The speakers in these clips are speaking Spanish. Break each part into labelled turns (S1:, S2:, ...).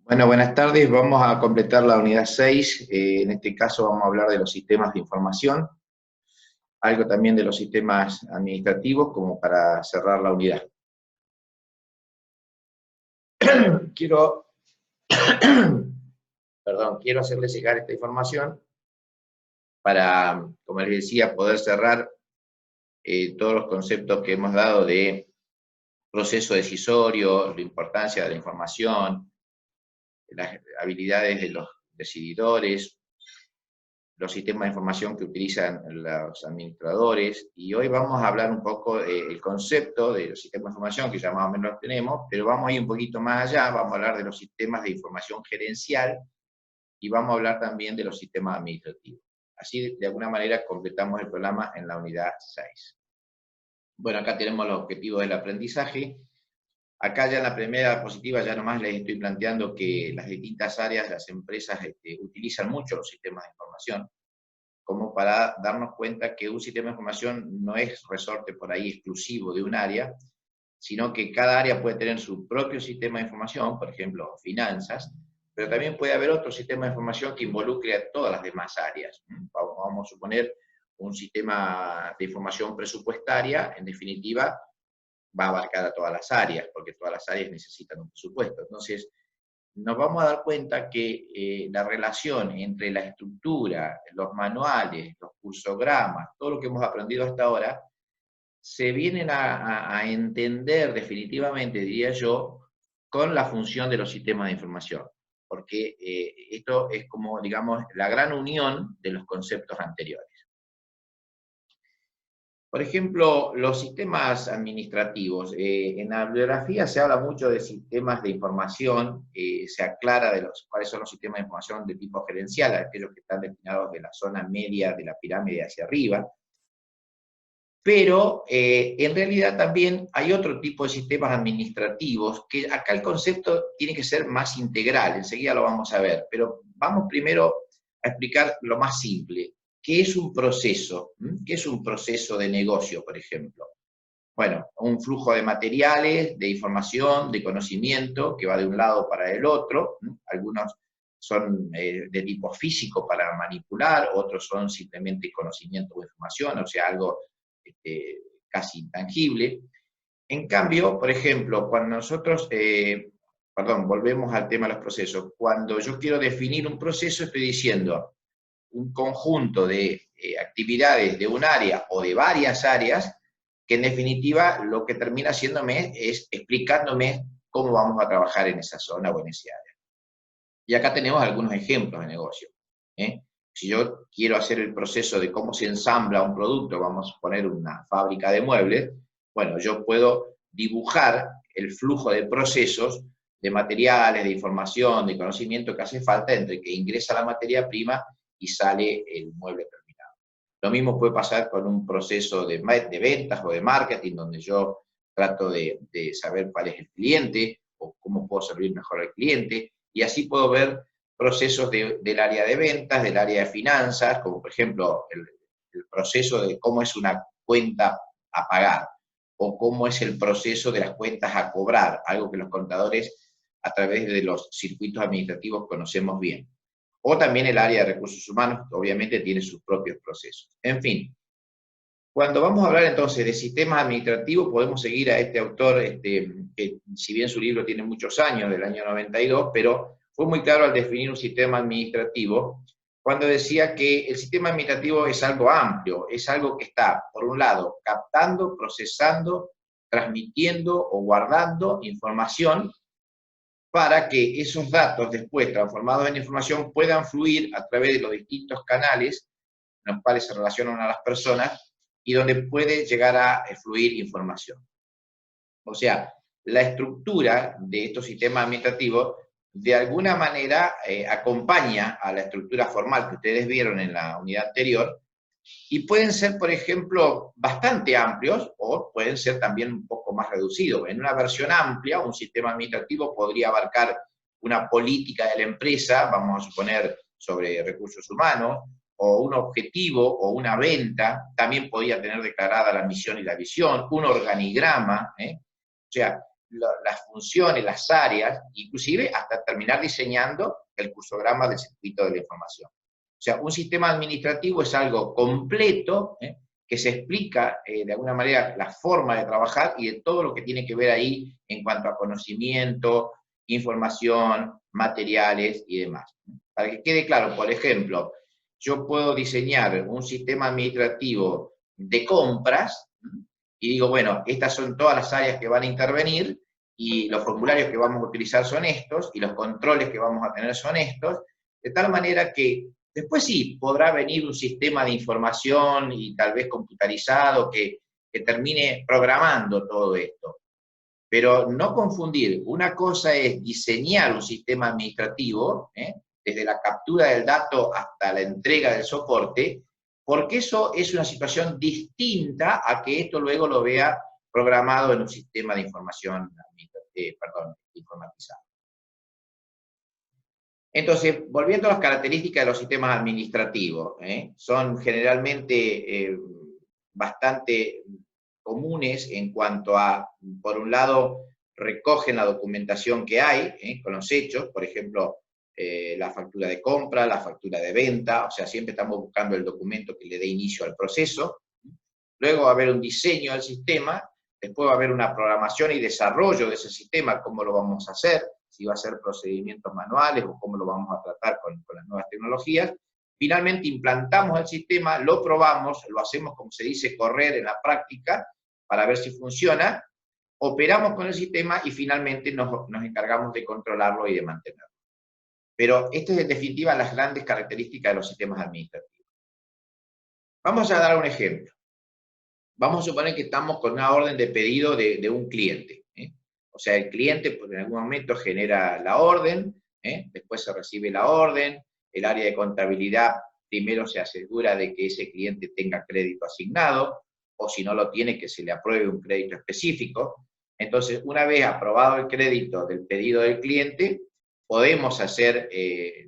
S1: Bueno, buenas tardes. Vamos a completar la unidad 6. En este caso vamos a hablar de los sistemas de información, algo también de los sistemas administrativos, como para cerrar la unidad. Quiero hacerles llegar esta información para, como les decía, poder cerrar todos los conceptos que hemos dado de proceso decisorio, la importancia de la información, las habilidades de los decididores, los sistemas de información que utilizan los administradores, y hoy vamos a hablar un poco del concepto de los sistemas de información, que ya más o menos los tenemos, pero vamos a ir un poquito más allá, vamos a hablar de los sistemas de información gerencial, y vamos a hablar también de los sistemas administrativos. Así, de alguna manera, completamos el programa en la unidad 6. Bueno, acá tenemos los objetivos del aprendizaje. Acá ya en la primera diapositiva ya nomás les estoy planteando que las distintas áreas, las empresas utilizan mucho los sistemas de información, como para darnos cuenta que un sistema de información no es resorte por ahí exclusivo de un área, sino que cada área puede tener su propio sistema de información, por ejemplo, finanzas, pero también puede haber otro sistema de información que involucre a todas las demás áreas. Vamos a suponer un sistema de información presupuestaria, en definitiva, va a abarcar a todas las áreas, porque todas las áreas necesitan un presupuesto. Entonces, nos vamos a dar cuenta que la relación entre la estructura, los manuales, los cursogramas, todo lo que hemos aprendido hasta ahora, se vienen a entender definitivamente, diría yo, con la función de los sistemas de información. Porque esto es como, digamos, la gran unión de los conceptos anteriores. Por ejemplo, los sistemas administrativos. En la bibliografía se habla mucho de sistemas de información, se aclara de cuáles son los sistemas de información de tipo gerencial, aquellos que están destinados de la zona media de la pirámide hacia arriba. Pero en realidad también hay otro tipo de sistemas administrativos, que acá el concepto tiene que ser más integral, enseguida lo vamos a ver, pero vamos primero a explicar lo más simple. ¿Qué es un proceso? ¿Qué es un proceso de negocio, por ejemplo? Bueno, un flujo de materiales, de información, de conocimiento, que va de un lado para el otro. Algunos son de tipo físico para manipular, otros son simplemente conocimiento o información, o sea, algo casi intangible. En cambio, por ejemplo, cuando nosotros, volvemos al tema de los procesos, cuando yo quiero definir un proceso, estoy diciendo un conjunto de actividades de un área o de varias áreas, que en definitiva lo que termina haciéndome es explicándome cómo vamos a trabajar en esa zona o en ese área. Y acá tenemos algunos ejemplos de negocio. Si yo quiero hacer el proceso de cómo se ensambla un producto, vamos a poner una fábrica de muebles, bueno, yo puedo dibujar el flujo de procesos, de materiales, de información, de conocimiento que hace falta entre que ingresa la materia prima y sale el mueble terminado. Lo mismo puede pasar con un proceso de ventas o de marketing, donde yo trato de saber cuál es el cliente o cómo puedo servir mejor al cliente, y así puedo ver procesos del área de ventas, del área de finanzas, como por ejemplo el proceso de cómo es una cuenta a pagar, o cómo es el proceso de las cuentas a cobrar, algo que los contadores a través de los circuitos administrativos conocemos bien. O también el área de recursos humanos, que obviamente tiene sus propios procesos. En fin, cuando vamos a hablar entonces de sistemas administrativos, podemos seguir a este autor, que si bien su libro tiene muchos años, del año 92, pero fue muy claro al definir un sistema administrativo, cuando decía que el sistema administrativo es algo amplio, es algo que está, por un lado, captando, procesando, transmitiendo o guardando información para que esos datos después transformados en información puedan fluir a través de los distintos canales en los cuales se relacionan a las personas y donde puede llegar a fluir información. O sea, la estructura de estos sistemas administrativos de alguna manera acompaña a la estructura formal que ustedes vieron en la unidad anterior, y pueden ser, por ejemplo, bastante amplios o pueden ser también un poco más reducidos. En una versión amplia, un sistema administrativo podría abarcar una política de la empresa, vamos a suponer, sobre recursos humanos, o un objetivo o una venta, también podría tener declarada la misión y la visión, un organigrama, O sea, las funciones, las áreas, inclusive hasta terminar diseñando el cursograma del circuito de la información. O sea, un sistema administrativo es algo completo, que se explica de alguna manera la forma de trabajar y de todo lo que tiene que ver ahí en cuanto a conocimiento, información, materiales y demás. Para que quede claro, por ejemplo, yo puedo diseñar un sistema administrativo de compras y digo, bueno, estas son todas las áreas que van a intervenir y los formularios que vamos a utilizar son estos y los controles que vamos a tener son estos, de tal manera que después sí, podrá venir un sistema de información y tal vez computarizado que termine programando todo esto. Pero no confundir, una cosa es diseñar un sistema administrativo, desde la captura del dato hasta la entrega del soporte, porque eso es una situación distinta a que esto luego lo vea programado en un sistema de información, informatizado. Entonces, volviendo a las características de los sistemas administrativos, son generalmente bastante comunes en cuanto a, por un lado, recogen la documentación que hay, con los hechos, por ejemplo, la factura de compra, la factura de venta, o sea, siempre estamos buscando el documento que le dé inicio al proceso. Luego va a haber un diseño del sistema, después va a haber una programación y desarrollo de ese sistema, cómo lo vamos a hacer, si va a ser procedimientos manuales o cómo lo vamos a tratar con las nuevas tecnologías. Finalmente implantamos el sistema, lo probamos, lo hacemos, como se dice, correr en la práctica para ver si funciona, operamos con el sistema y finalmente nos encargamos de controlarlo y de mantenerlo. Pero estas es en definitiva las grandes características de los sistemas administrativos. Vamos a dar un ejemplo. Vamos a suponer que estamos con una orden de pedido de un cliente. O sea, el cliente pues, en algún momento genera la orden, después se recibe la orden, el área de contabilidad primero se asegura de que ese cliente tenga crédito asignado, o si no lo tiene, que se le apruebe un crédito específico. Entonces, una vez aprobado el crédito del pedido del cliente, podemos hacer,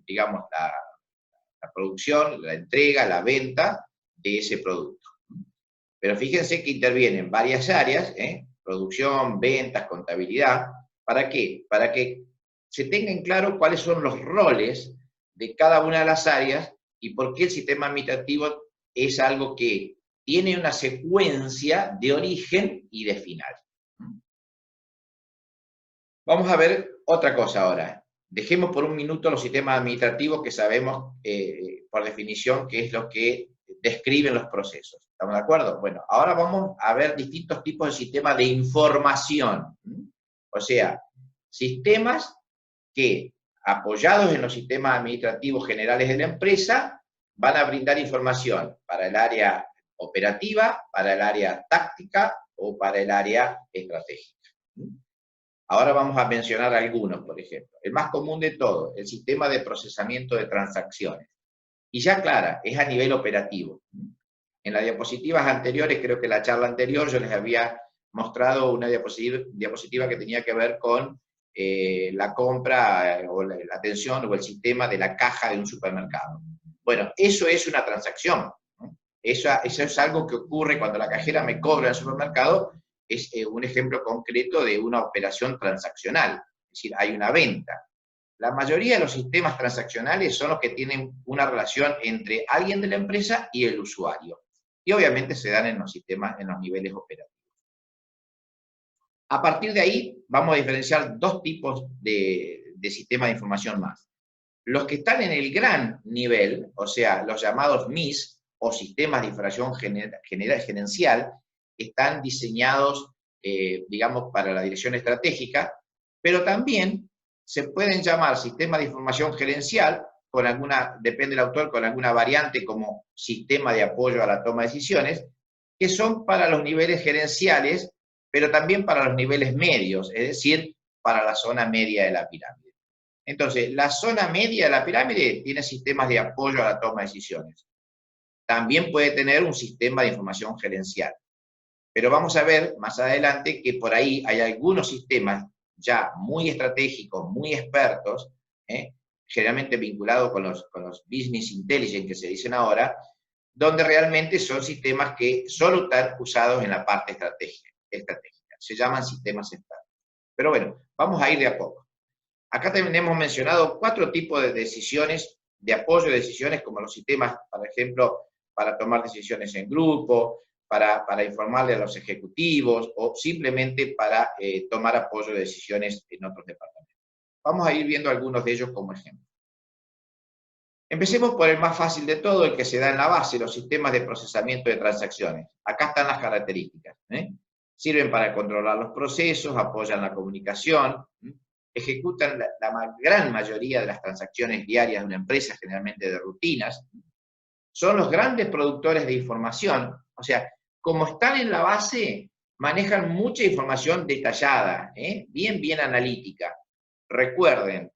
S1: digamos, la producción, la entrega, la venta de ese producto. Pero fíjense que intervienen varias áreas, producción, ventas, contabilidad. ¿Para qué? Para que se tenga en claro cuáles son los roles de cada una de las áreas y por qué el sistema administrativo es algo que tiene una secuencia de origen y de final. Vamos a ver otra cosa ahora. Dejemos por un minuto los sistemas administrativos que sabemos por definición que es lo que describen los procesos. ¿Estamos de acuerdo? Bueno, ahora vamos a ver distintos tipos de sistemas de información. O sea, sistemas que, apoyados en los sistemas administrativos generales de la empresa, van a brindar información para el área operativa, para el área táctica o para el área estratégica. Ahora vamos a mencionar algunos, por ejemplo. El más común de todos, el sistema de procesamiento de transacciones. Y ya clara, es a nivel operativo. En las diapositivas anteriores, creo que la charla anterior, yo les había mostrado una diapositiva que tenía que ver con la compra o la atención o el sistema de la caja de un supermercado. Bueno, eso es una transacción. Eso es algo que ocurre cuando la cajera me cobra en el supermercado, es un ejemplo concreto de una operación transaccional, es decir, hay una venta. La mayoría de los sistemas transaccionales son los que tienen una relación entre alguien de la empresa y el usuario. Y obviamente se dan en los sistemas, en los niveles operativos. A partir de ahí vamos a diferenciar dos tipos de sistemas de información más. Los que están en el gran nivel, o sea, los llamados MIS, o sistemas de información gerencial, están diseñados, digamos, para la dirección estratégica, pero también se pueden llamar sistemas de información gerencial, con alguna, depende del autor, con alguna variante como sistema de apoyo a la toma de decisiones, que son para los niveles gerenciales, pero también para los niveles medios, es decir, para la zona media de la pirámide. Entonces, la zona media de la pirámide tiene sistemas de apoyo a la toma de decisiones. También puede tener un sistema de información gerencial. Pero vamos a ver más adelante que por ahí hay algunos sistemas ya muy estratégicos, muy expertos, generalmente vinculados con los business intelligence que se dicen ahora, donde realmente son sistemas que solo están usados en la parte estratégica. Se llaman sistemas expertos. Pero bueno, vamos a ir de a poco. Acá también hemos mencionado 4 tipos de decisiones, de apoyo de decisiones, como los sistemas, por ejemplo, para tomar decisiones en grupo, para informarle a los ejecutivos, o simplemente para tomar apoyo de decisiones en otros departamentos. Vamos a ir viendo algunos de ellos como ejemplo. Empecemos por el más fácil de todo, el que se da en la base, los sistemas de procesamiento de transacciones. Acá están las características. Sirven para controlar los procesos, apoyan la comunicación, ejecutan la gran mayoría de las transacciones diarias de una empresa, generalmente de rutinas. Son los grandes productores de información, o sea, como están en la base, manejan mucha información detallada, bien analítica. Recuerden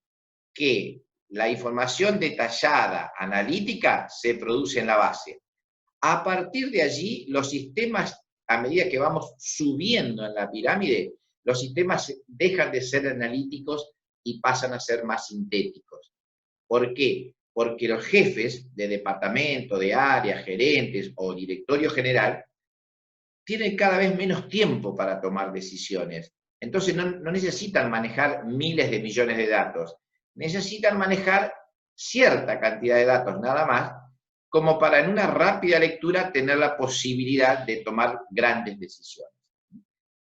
S1: que la información detallada, analítica, se produce en la base. A partir de allí, los sistemas, a medida que vamos subiendo en la pirámide, los sistemas dejan de ser analíticos y pasan a ser más sintéticos. ¿Por qué? Porque los jefes de departamento, de área, gerentes o directorio general, tienen cada vez menos tiempo para tomar decisiones. Entonces no necesitan manejar miles de millones de datos, necesitan manejar cierta cantidad de datos nada más, como para en una rápida lectura tener la posibilidad de tomar grandes decisiones.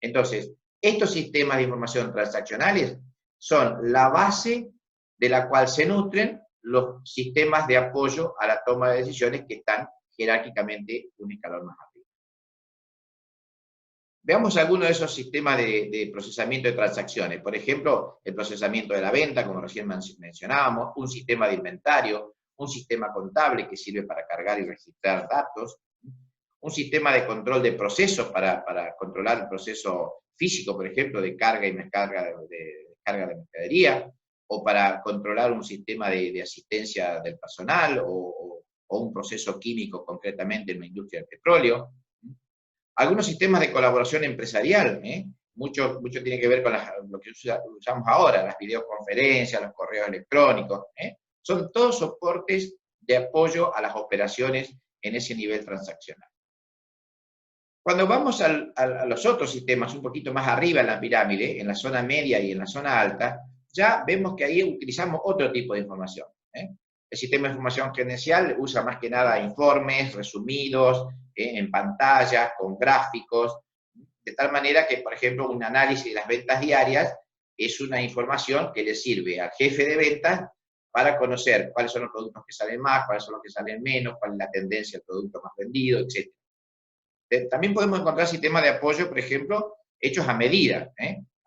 S1: Entonces, estos sistemas de información transaccionales son la base de la cual se nutren los sistemas de apoyo a la toma de decisiones que están jerárquicamente un escalón más arriba. Veamos algunos de esos sistemas de procesamiento de transacciones. Por ejemplo, el procesamiento de la venta, como recién mencionábamos, un sistema de inventario, un sistema contable que sirve para cargar y registrar datos, un sistema de control de procesos para controlar el proceso físico, por ejemplo, de carga y descarga de mercadería, o para controlar un sistema de asistencia del personal, o un proceso químico concretamente en la industria del petróleo. Algunos sistemas de colaboración empresarial, mucho tiene que ver con lo que usamos ahora, las videoconferencias, los correos electrónicos, son todos soportes de apoyo a las operaciones en ese nivel transaccional. Cuando vamos a los otros sistemas, un poquito más arriba en la pirámide, en la zona media y en la zona alta, ya vemos que ahí utilizamos otro tipo de información. El sistema de información gerencial usa más que nada informes resumidos, en pantalla, con gráficos, de tal manera que, por ejemplo, un análisis de las ventas diarias es una información que le sirve al jefe de ventas para conocer cuáles son los productos que salen más, cuáles son los que salen menos, cuál es la tendencia del producto más vendido, etc. También podemos encontrar sistemas de apoyo, por ejemplo, hechos a medida.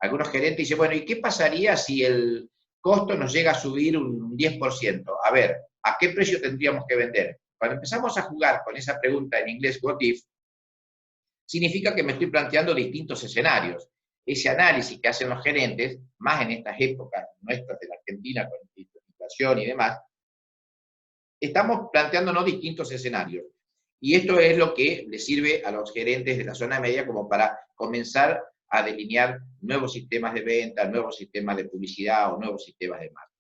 S1: Algunos gerentes dicen, bueno, ¿y qué pasaría si el costo nos llega a subir un 10%? A ver, ¿a qué precio tendríamos que vender? Cuando empezamos a jugar con esa pregunta en inglés, what if, significa que me estoy planteando distintos escenarios. Ese análisis que hacen los gerentes, más en estas épocas nuestras de la Argentina, con inflación y demás, estamos planteándonos distintos escenarios. Y esto es lo que le sirve a los gerentes de la zona media como para comenzar a delinear nuevos sistemas de venta, nuevos sistemas de publicidad o nuevos sistemas de marketing.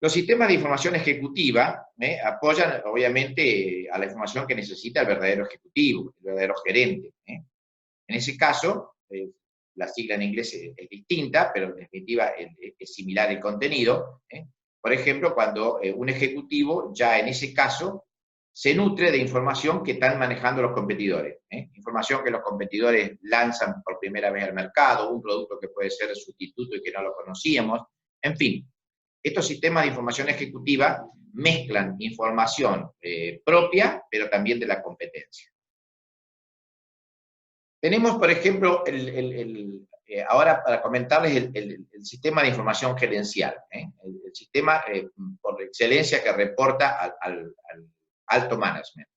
S1: Los sistemas de información ejecutiva apoyan, obviamente, a la información que necesita el verdadero ejecutivo, el verdadero gerente. En ese caso, la sigla en inglés es distinta, pero en definitiva es similar el contenido. Por ejemplo, cuando un ejecutivo, ya en ese caso, se nutre de información que están manejando los competidores. Información que los competidores lanzan por primera vez al mercado, un producto que puede ser sustituto y que no lo conocíamos. En fin, estos sistemas de información ejecutiva mezclan información propia, pero también de la competencia. Tenemos, por ejemplo, ahora para comentarles el sistema de información gerencial, el sistema por excelencia que reporta al alto management.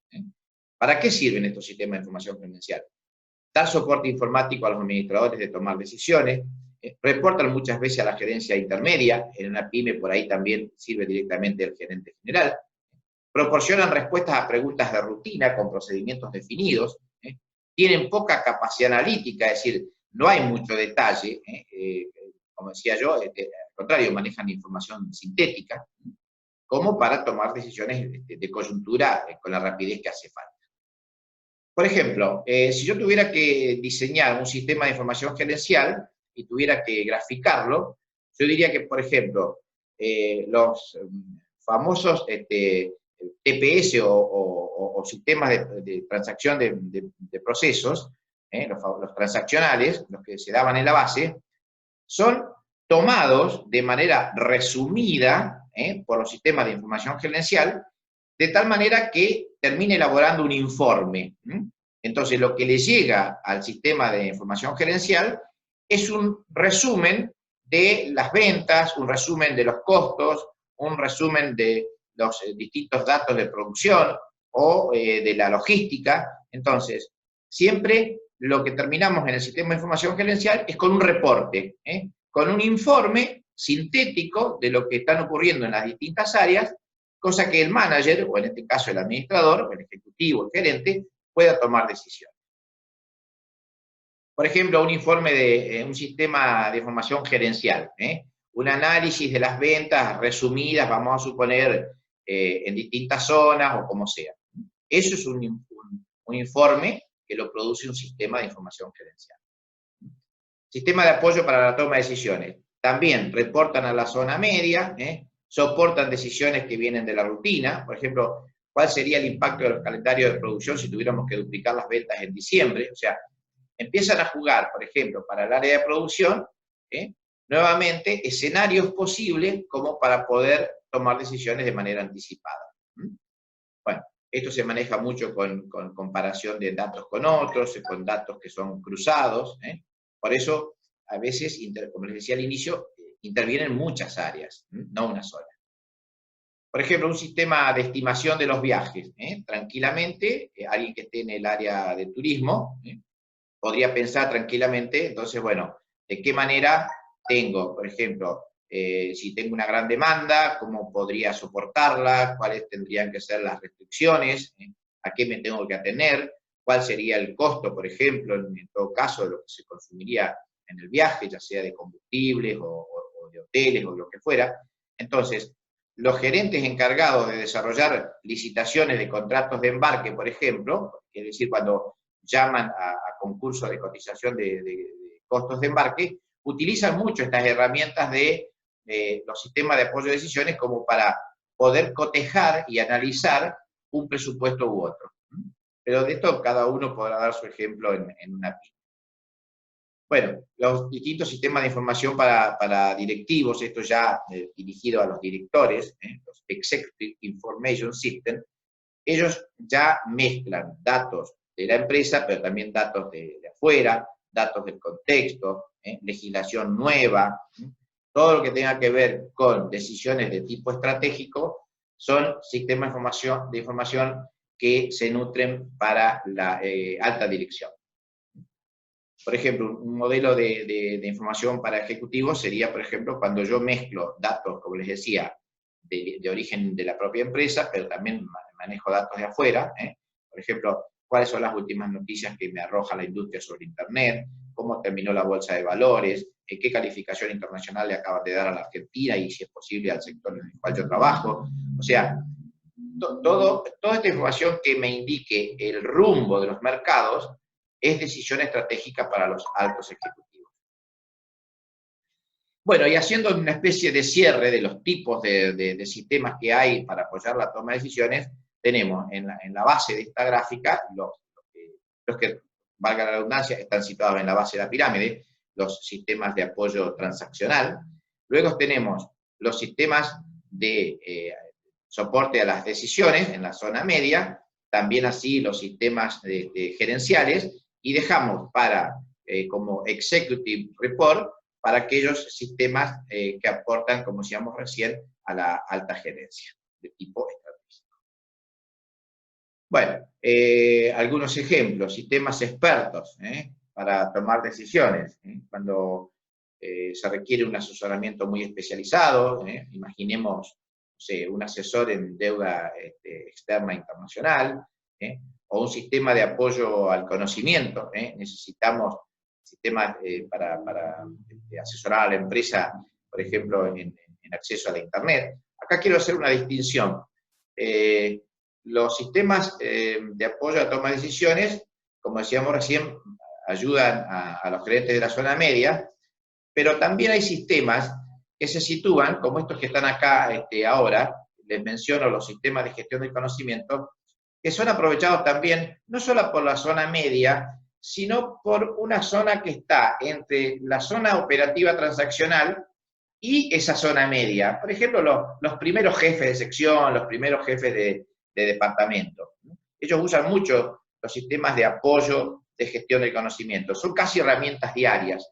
S1: ¿Para qué sirven estos sistemas de información gerencial? Dar soporte informático a los administradores de tomar decisiones, reportan muchas veces a la gerencia intermedia, en una pyme por ahí también sirve directamente el gerente general, proporcionan respuestas a preguntas de rutina con procedimientos definidos, tienen poca capacidad analítica, es decir, no hay mucho detalle, como decía yo, al contrario, manejan información sintética, como para tomar decisiones de coyuntura con la rapidez que hace falta. Por ejemplo, si yo tuviera que diseñar un sistema de información gerencial, y tuviera que graficarlo, yo diría que, por ejemplo, los famosos TPS o sistemas de transacción de procesos, los transaccionales, los que se daban en la base, son tomados de manera resumida por los sistemas de información gerencial, de tal manera que termine elaborando un informe. Entonces, lo que le llega al sistema de información gerencial es un resumen de las ventas, un resumen de los costos, un resumen de los distintos datos de producción o de la logística. Entonces, siempre lo que terminamos en el sistema de información gerencial es con un reporte, con un informe sintético de lo que están ocurriendo en las distintas áreas, cosa que el manager, o en este caso el administrador, o el ejecutivo, el gerente, pueda tomar decisiones. Por ejemplo, un informe de un sistema de información gerencial, un análisis de las ventas resumidas, vamos a suponer, en distintas zonas o como sea. Eso es un informe que lo produce un sistema de información gerencial. Sistema de apoyo para la toma de decisiones. También reportan a la zona media, soportan decisiones que vienen de la rutina. Por ejemplo, ¿cuál sería el impacto de los calendarios de producción si tuviéramos que duplicar las ventas en diciembre? O sea, empiezan a jugar, por ejemplo, para el área de producción, nuevamente, escenarios posibles como para poder tomar decisiones de manera anticipada. Bueno, esto se maneja mucho con comparación de datos con otros, con datos que son cruzados. Por eso, a veces, como les decía al inicio, intervienen muchas áreas, no una sola. Por ejemplo, un sistema de estimación de los viajes. Tranquilamente, alguien que esté en el área de turismo, podría pensar tranquilamente, entonces, bueno, ¿de qué manera tengo, por ejemplo, si tengo una gran demanda, cómo podría soportarla, cuáles tendrían que ser las restricciones, a qué me tengo que atener, cuál sería el costo, por ejemplo, en todo caso, de lo que se consumiría en el viaje, ya sea de combustibles o de hoteles o lo que fuera. Entonces, los gerentes encargados de desarrollar licitaciones de contratos de embarque, por ejemplo, es decir, cuando llaman a concursos de cotización de costos de embarque, utilizan mucho estas herramientas de los sistemas de apoyo de decisiones como para poder cotejar y analizar un presupuesto u otro. Pero de esto cada uno podrá dar su ejemplo en una pista. Bueno, los distintos sistemas de información para directivos, esto ya dirigido a los directores, los Executive Information System, ellos ya mezclan datos de la empresa, pero también datos de afuera, datos del contexto, legislación nueva, todo lo que tenga que ver con decisiones de tipo estratégico, son sistemas de información que se nutren para la alta dirección. Por ejemplo, un modelo de información para ejecutivos sería, por ejemplo, cuando yo mezclo datos, como les decía, de origen de la propia empresa, pero también manejo datos de afuera. Por ejemplo, cuáles son las últimas noticias que me arroja la industria sobre Internet, cómo terminó la bolsa de valores, qué calificación internacional le acaban de dar a la Argentina y si es posible al sector en el cual yo trabajo. O sea, toda esta información que me indique el rumbo de los mercados es decisión estratégica para los altos ejecutivos. Bueno, y haciendo una especie de cierre de los tipos de sistemas que hay para apoyar la toma de decisiones, tenemos en la base de esta gráfica, los que, valga la redundancia, están situados en la base de la pirámide, los sistemas de apoyo transaccional. Luego tenemos los sistemas de soporte a las decisiones en la zona media, también así los sistemas gerenciales, y dejamos como Executive Report para aquellos sistemas que aportan, como decíamos recién, a la alta gerencia de tipo estratégico. Bueno, algunos ejemplos, sistemas expertos para tomar decisiones. Cuando se requiere un asesoramiento muy especializado, imaginemos, no sé, un asesor en deuda externa internacional, o un sistema de apoyo al conocimiento. Necesitamos sistemas para asesorar a la empresa, por ejemplo, en acceso a la Internet. Acá quiero hacer una distinción. Los sistemas de apoyo a toma de decisiones, como decíamos recién, ayudan a los gerentes de la zona media, Pero también hay sistemas que se sitúan, como estos que están acá ahora, les menciono los sistemas de gestión del conocimiento, que son aprovechados también, no solo por la zona media, sino por una zona que está entre la zona operativa transaccional y esa zona media. Por ejemplo, los primeros jefes de sección, los primeros jefes de departamento. Ellos usan mucho los sistemas de apoyo de gestión del conocimiento. Son casi herramientas diarias.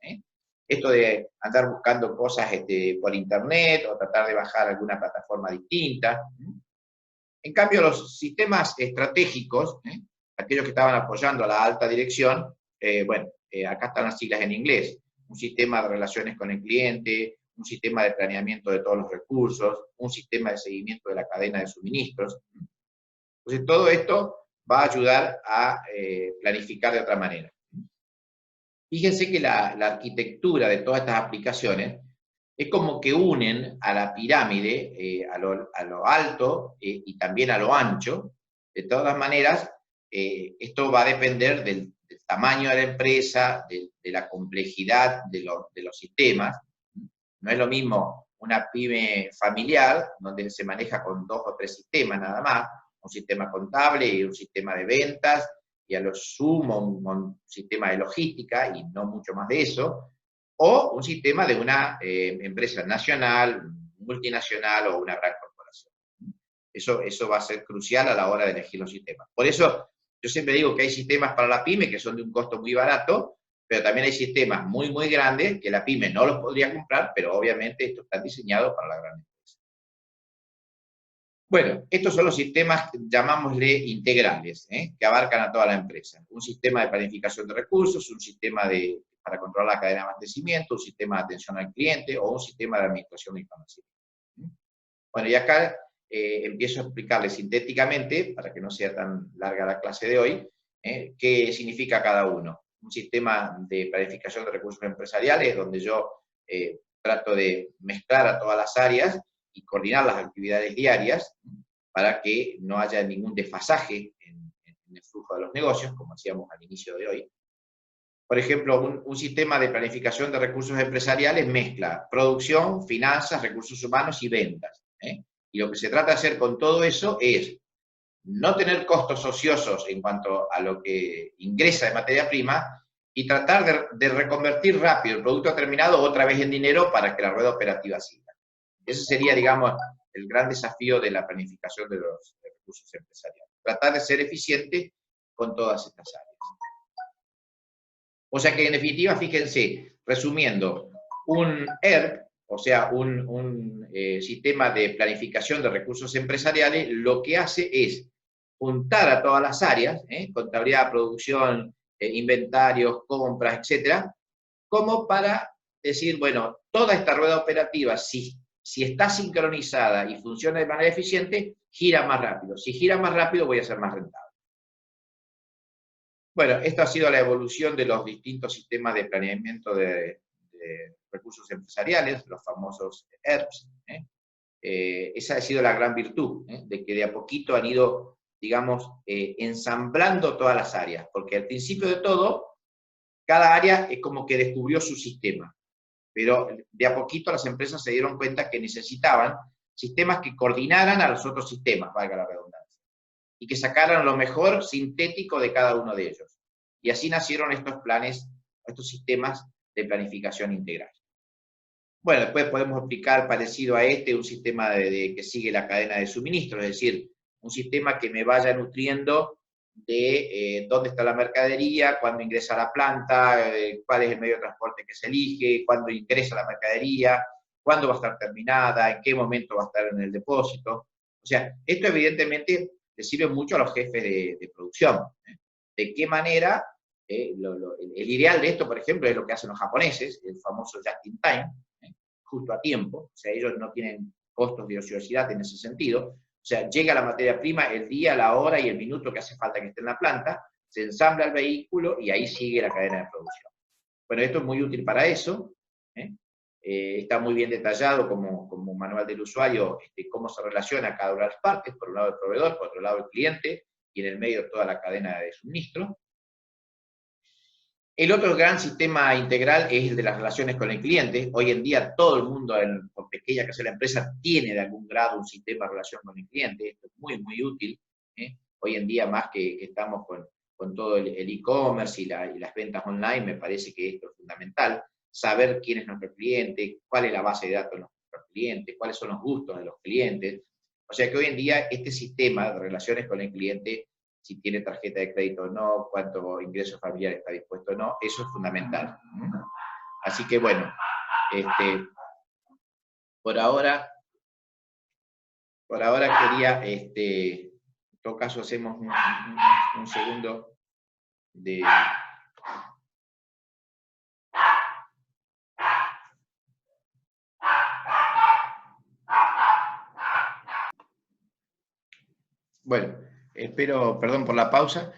S1: Esto de andar buscando cosas por internet o tratar de bajar alguna plataforma distinta. En cambio, los sistemas estratégicos, aquellos que estaban apoyando a la alta dirección, acá están las siglas en inglés, un sistema de relaciones con el cliente, un sistema de planeamiento de todos los recursos, un sistema de seguimiento de la cadena de suministros. Entonces, todo esto va a ayudar a planificar de otra manera. Fíjense que la arquitectura de todas estas aplicaciones es como que unen a la pirámide, a lo alto y también a lo ancho. De todas maneras, esto va a depender del tamaño de la empresa, de la complejidad de los sistemas. No es lo mismo una pyme familiar, donde se maneja con 2 o 3 sistemas nada más, un sistema contable y un sistema de ventas, y a lo sumo un sistema de logística, y no mucho más de eso, o un sistema de una empresa nacional, multinacional o una gran corporación. Eso va a ser crucial a la hora de elegir los sistemas. Por eso yo siempre digo que hay sistemas para la pyme que son de un costo muy barato, pero también hay sistemas muy, muy grandes que la pyme no los podría comprar, pero obviamente estos están diseñados para la gran empresa. Bueno, estos son los sistemas, llamámosle integrales, que abarcan a toda la empresa. Un sistema de planificación de recursos, un sistema para controlar la cadena de abastecimiento, un sistema de atención al cliente o un sistema de administración de información. Bueno, y acá empiezo a explicarles sintéticamente, para que no sea tan larga la clase de hoy, qué significa cada uno. Un sistema de planificación de recursos empresariales, donde yo trato de mezclar a todas las áreas y coordinar las actividades diarias para que no haya ningún desfasaje en el flujo de los negocios, como hacíamos al inicio de hoy. Por ejemplo, un sistema de planificación de recursos empresariales mezcla producción, finanzas, recursos humanos y ventas. Y lo que se trata de hacer con todo eso es no tener costos ociosos en cuanto a lo que ingresa de materia prima y tratar de reconvertir rápido el producto terminado otra vez en dinero para que la rueda operativa siga. Ese sería, digamos, el gran desafío de la planificación de los recursos empresariales. Tratar de ser eficiente con todas estas áreas. O sea que, en definitiva, fíjense, resumiendo, un ERP, o sea, un sistema de planificación de recursos empresariales, lo que hace es juntar a todas las áreas, contabilidad, producción, inventarios, compras, etcétera, como para decir, bueno, toda esta rueda operativa, si está sincronizada y funciona de manera eficiente, gira más rápido. Si gira más rápido, voy a ser más rentable. Bueno, esta ha sido la evolución de los distintos sistemas de planeamiento de recursos empresariales, los famosos ERPs. Esa ha sido la gran virtud, de que de a poquito han ido, digamos, ensamblando todas las áreas, porque al principio de todo, cada área es como que descubrió su sistema, pero de a poquito las empresas se dieron cuenta que necesitaban sistemas que coordinaran a los otros sistemas, valga la redundancia, y que sacaran lo mejor sintético de cada uno de ellos. Y así nacieron estos planes, estos sistemas de planificación integral. Bueno, después podemos explicar parecido a un sistema que sigue la cadena de suministro, es decir, un sistema que me vaya nutriendo de dónde está la mercadería, cuándo ingresa a la planta, cuál es el medio de transporte que se elige, cuándo ingresa la mercadería, cuándo va a estar terminada, en qué momento va a estar en el depósito. O sea, esto evidentemente le sirve mucho a los jefes de producción. ¿De qué manera? El ideal de esto, por ejemplo, es lo que hacen los japoneses, el famoso just in time, justo a tiempo, o sea, ellos no tienen costos de ociosidad en ese sentido, o sea, llega la materia prima el día, la hora y el minuto que hace falta que esté en la planta, se ensambla el vehículo y ahí sigue la cadena de producción. Bueno, esto es muy útil para eso, está muy bien detallado como manual del usuario, cómo se relaciona cada una de las partes, por un lado el proveedor, por otro lado el cliente, y en el medio toda la cadena de suministro. El otro gran sistema integral es el de las relaciones con el cliente. Hoy en día todo el mundo, por pequeña que sea la empresa, tiene de algún grado un sistema de relación con el cliente. Esto es muy, muy útil. Hoy en día, más que estamos con todo el e-commerce y las ventas online, me parece que esto es fundamental. Saber quién es nuestro cliente, cuál es la base de datos de nuestros clientes, cuáles son los gustos de los clientes. O sea que hoy en día este sistema de relaciones con el cliente, si tiene tarjeta de crédito o no, cuánto ingreso familiar está dispuesto o no, eso es fundamental. Así que bueno, por ahora quería, en todo caso hacemos un segundo de... Bueno, perdón por la pausa,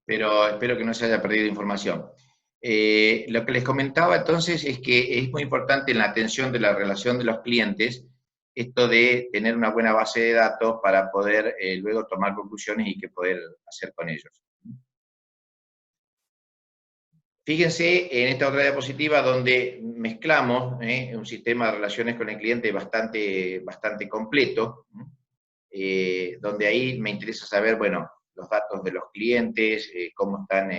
S1: pero espero que no se haya perdido información. Lo que les comentaba entonces es que es muy importante en la atención de la relación de los clientes esto de tener una buena base de datos para poder luego tomar conclusiones y qué poder hacer con ellos. Fíjense en esta otra diapositiva donde mezclamos un sistema de relaciones con el cliente bastante completo, donde ahí me interesa saber, bueno, los datos de los clientes, cómo están,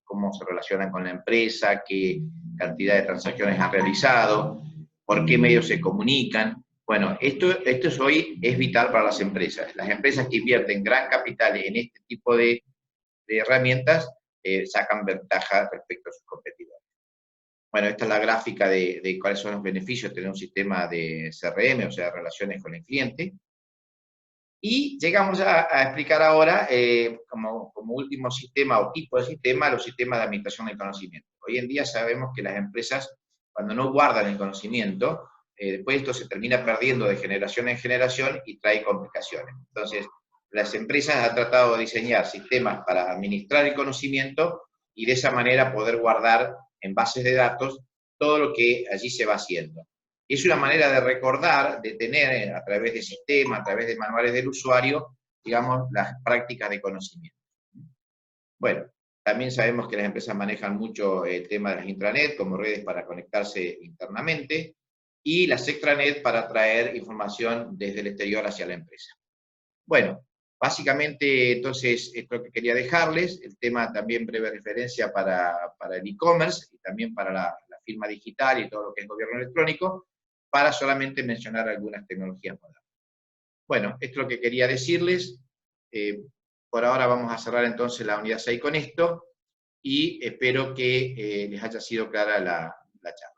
S1: cómo se relacionan con la empresa, qué cantidad de transacciones han realizado, por qué medios se comunican. Bueno, esto hoy es vital para las empresas. Las empresas que invierten gran capital en este tipo de herramientas sacan ventaja respecto a sus competidores. Bueno, esta es la gráfica de cuáles son los beneficios de tener un sistema de CRM, o sea, relaciones con el cliente. Y llegamos a explicar ahora, como último sistema o tipo de sistema, los sistemas de administración del conocimiento. Hoy en día sabemos que las empresas, cuando no guardan el conocimiento, después esto se termina perdiendo de generación en generación y trae complicaciones. Entonces, las empresas han tratado de diseñar sistemas para administrar el conocimiento y de esa manera poder guardar en bases de datos todo lo que allí se va haciendo. Es una manera de recordar, de tener a través de sistemas, a través de manuales del usuario, digamos, las prácticas de conocimiento. Bueno, también sabemos que las empresas manejan mucho el tema de las intranet como redes para conectarse internamente y las extranet para traer información desde el exterior hacia la empresa. Bueno, básicamente entonces esto que quería dejarles, el tema también breve referencia para el e-commerce y también para la firma digital y todo lo que es gobierno electrónico, para solamente mencionar algunas tecnologías modernas. Bueno, esto es lo que quería decirles. Por ahora vamos a cerrar entonces la unidad 6 con esto y espero que les haya sido clara la charla.